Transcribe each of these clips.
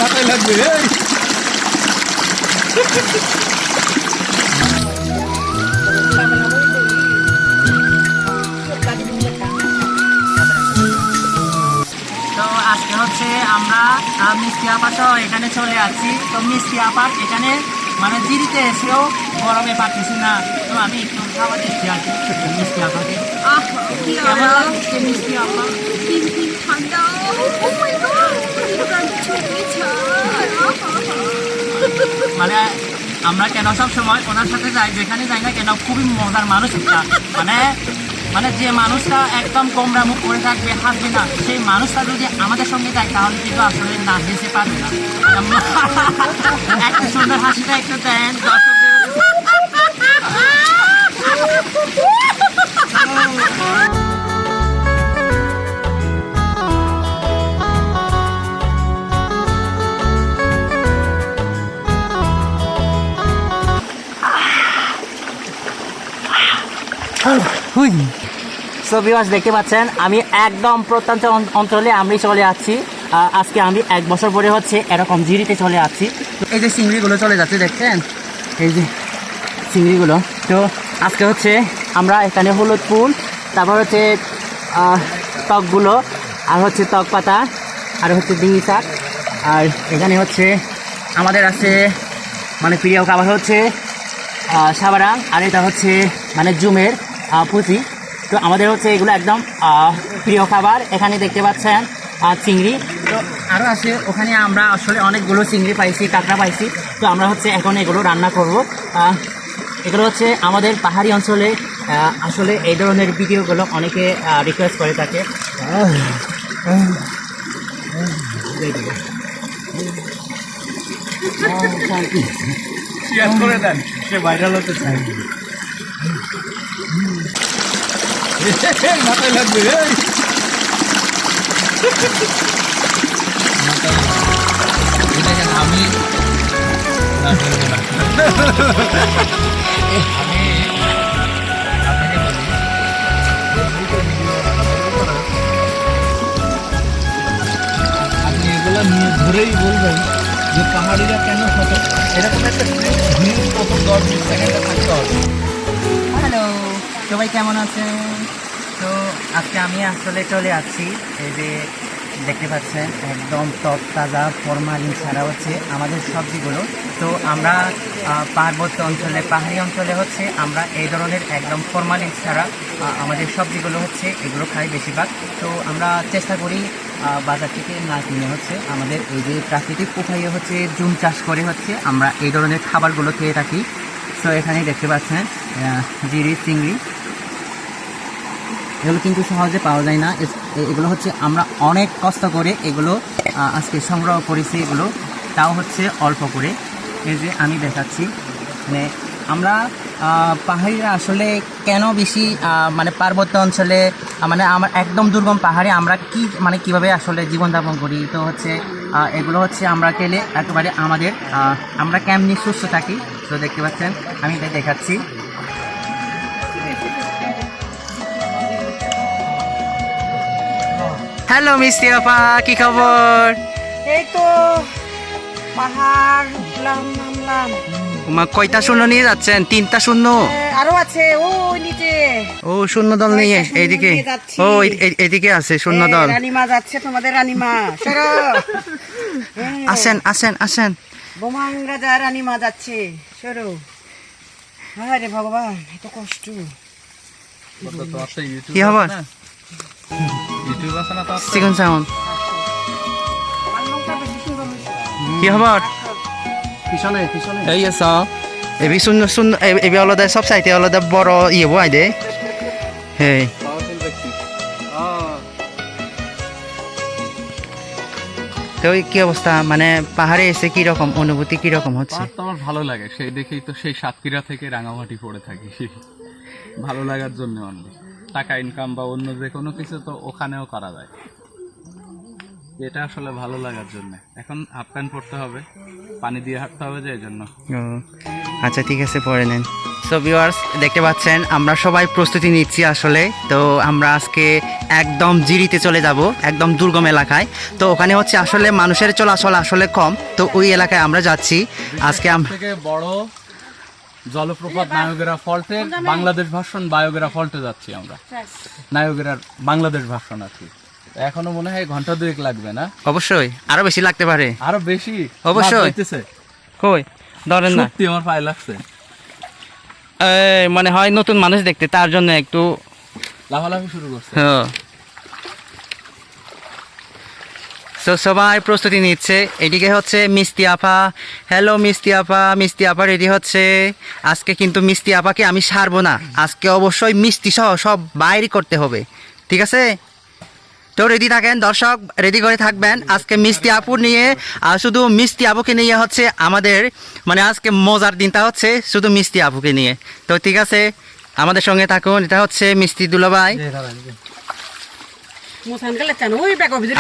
মাথায় লাগবে তো আজকে হচ্ছে আমরা মিষ্টি আপা সহ এখানে চলে আসছি। তো মিষ্টি আপা এখানে মানে জিরিতে এসেও গরমে পাচ্ছি না, তো আমি একটু খাবার দিচ্ছি আর কি মিষ্টি আপাকে। কেমন লাগছে মিষ্টি আপা? মানে আমরা কেন সব সময় ওনার সাথে যাই, যেখানে যাই না কেন খুবই মজার মানুষ একটা। মানে মানে যে মানুষটা একদম কোমরা মুখ করে থাকবে, হাসবে না, সেই মানুষটা যদি আমাদের সঙ্গে যায় তাহলে কিন্তু আসলে না হেসে পারবে না। একটা সুন্দর হাসিটা একটু দেন দর্শকদের। সো ভিউয়ার্স দেখতে পাচ্ছেন আমি একদম প্রত্যন্ত অঞ্চলে আমি চলে যাচ্ছি। আজকে আমি 1 বছর পরে হচ্ছে এরকম জিরিতে চলে যাচ্ছি। তো এই যে চিংড়িগুলো চলে যাচ্ছে দেখছেন, এই যে চিংড়িগুলো। তো আজকে হচ্ছে আমরা এখানে হলুদ ফুল, তারপর হচ্ছে টকগুলো, আর হচ্ছে টক পাতা, আর হচ্ছে ডিঙি শাক, আর এখানে হচ্ছে আমাদের আছে মানে প্রিয় খাবার হচ্ছে সাবারাং, আর এটা হচ্ছে মানে জুমের পুঁতি। তো আমাদের হচ্ছে এগুলো একদম প্রিয় খাবার। এখানে দেখতে পাচ্ছেন চিংড়ি, তো আরও আছে ওখানে আমরা আসলে অনেকগুলো চিংড়ি পাইছি, কাঁকড়া পাইছি। তো আমরা হচ্ছে এখন এগুলো রান্না করব। এগুলো হচ্ছে আমাদের পাহাড়ি অঞ্চলে আসলে এই ধরনের ভিডিওগুলো অনেকে রিকোয়েস্ট করে থাকে। শেয়ার করে দেন, সে ভাইরাল হতে চায়। মাথায় লাগবে আমি আপনি এগুলো নিয়ে ধরেই বলবেন যে পাহাড়িরা কেন এরকম একটা প্রথম 10-20 সেকেন্ডে থাকতে হবে। হ্যালো, সবাই কেমন আছেন? তো আজকে আমি আসলে চলে আসছি, এই যে দেখতে পাচ্ছেন একদম তরতাজা ফরমালিন ছাড়া হচ্ছে আমাদের সবজিগুলো। তো আমরা পার্বত্য অঞ্চলে, পাহাড়ি অঞ্চলে হচ্ছে আমরা এই ধরনের একদম ফরমালিন ছাড়া আমাদের সবজিগুলো হচ্ছে এগুলো খাই বেশিরভাগ। তো আমরা চেষ্টা করি বাজার থেকে না কিনে হচ্ছে আমাদের এই যে প্রাকৃতিক উপায়ে হচ্ছে জুম চাষ করে হচ্ছে আমরা এই ধরনের খাবারগুলো খেয়ে থাকি। তো এখানে দেখতে পাচ্ছেন জিরি, চিংড়ি, এগুলো কিন্তু সহজে পাওয়া যায় না। এগুলো হচ্ছে আমরা অনেক কষ্ট করে এগুলো আজকে সংগ্রহ করেছি, এগুলো তাও হচ্ছে অল্প করে। এই যে আমি দেখাচ্ছি, মানে আমরা পাহাড়িরা আসলে কেন বেশি মানে পার্বত্য অঞ্চলে মানে আমার একদম দুর্গম পাহাড়ে আমরা কীভাবে আসলে জীবনযাপন করি। তো হচ্ছে এগুলো হচ্ছে আমরা খেলে একেবারে আমাদের আমরা কেমনি সুস্থ থাকি। তো দেখতে পাচ্ছেন আমি এটা দেখাচ্ছি। হ্যালো মিষ্টি আপা, কি খবর? এই তো পাহাড় নামলাম। কয়টা শূন্য নিয়ে যাচ্ছেন? 3টা শূন্য আরো আছে ওই নিচে। ও শূন্য দল নিয়ে এইদিকে, ও এইদিকে আছে শূন্য দল। রানীমা যাচ্ছে, তোমাদের রানীমা। সরো আসেন আসেন আসেন। বোমাং রাজা রানীমা যাচ্ছে, সরো। আরে ভগবান, এত কষ্ট। কি খবর? চিকন সাউন্ড, কি খবর? পিছনে পিছনে এই আছো এবি শূন্য শূন্য এবি আলাদা সব সাইতে আলাদা বড় ইয়ে বয় দে। হেই তো কি অবস্থা, মানে পাহাড়ে এসে কি রকম অনুভূতি, কি রকম হচ্ছে? তো আমার ভালো লাগে, সেই দেখেই তো সেই সাতক্ষীরা থেকে রাঙামাটি পড়ে থাকি। ভালো লাগার জন্য অনলি, টাকা ইনকাম বা অন্য যে কোনো কিছু তো ওখানেও করা যায়, এটা আসলে ভালো লাগার জন্য। এখন হাফ প্যান্ট পরতে হবে, পানি দিয়ে হাঁটতে হবে, যে এই জন্য। আচ্ছা ঠিক আছে, পরে নেন। সো ভিউয়ার্স দেখতে পাচ্ছেন আমরা সবাই প্রস্তুতি নিচ্ছি আসলে। তো আমরা আজকে একদম জিরিতে চলে যাব, একদম দুর্গম এলাকায়। তো ওখানে হচ্ছে আসলে মানুষের চলাচল আসলে কম, তো ওই এলাকায় আমরা যাচ্ছি আজকে। থেকে বড় জলপ্রপাত নায়োগেরা ফল্টের বাংলাদেশ ভার্সন বায়োগেরা ফল্টে যাচ্ছি আমরা। নায়োগেরার বাংলাদেশ ভার্সন আর কি। এখনো মনে হয় ঘন্টা 2 লাগবে না? অবশ্যই আরো বেশি লাগতে পারে। আরো বেশি? অবশ্যই। কই ধরেন না, সত্যি আমার পায়ে লাগছে। মনে হয় নতুন মানুষ দেখতে, তার জন্য একটু লাফালাফি শুরু করছে। তো সবাই প্রস্তুতি নিচ্ছে। এদিকে হচ্ছে মিষ্টি আপা। হ্যালো মিষ্টি আপা। মিষ্টি আপা রেডি হচ্ছে। আজকে কিন্তু মিষ্টি আপাকে আমি ছাড়বো না, আজকে অবশ্যই মিষ্টি সহ সব বাইরে করতে হবে, ঠিক আছে? তো রেডি থাকেন দর্শক, রেডি করে থাকবেন। আজকে মিষ্টি আপু নিয়ে, আর শুধু মিষ্টি আপুকে নিয়ে হচ্ছে আমাদের মানে আজকে মজার দিনটা হচ্ছে শুধু মিষ্টি আপুকে নিয়ে। তো ঠিক আছে, আমাদের সঙ্গে থাকুন। এটা হচ্ছে মিষ্টি দুলাভাই,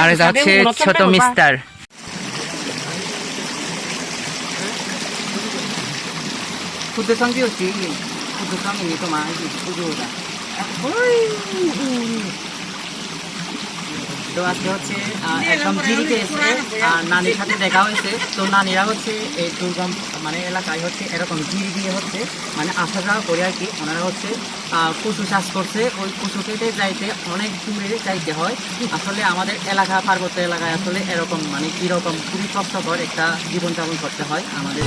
আর এটা হচ্ছে ছোট মিস্টার। তো আজকে হচ্ছে একদম জিরিতে এসে নানির সাথে দেখা হয়েছে। তো নানিরা হচ্ছে এই দুর্গম মানে এলাকায় হচ্ছে এরকম জিরি দিয়ে হচ্ছে মানে আসা যাওয়া করে আর কি। ওনারা হচ্ছে কচু চাষ করছে, ওই কচু কেটে যাইতে অনেক দূরে যাইতে হয়। আসলে আমাদের এলাকা পার্বত্য এলাকায় আসলে এরকম মানে কীরকম খুবই কষ্টকর একটা জীবনযাপন করতে হয় আমাদের।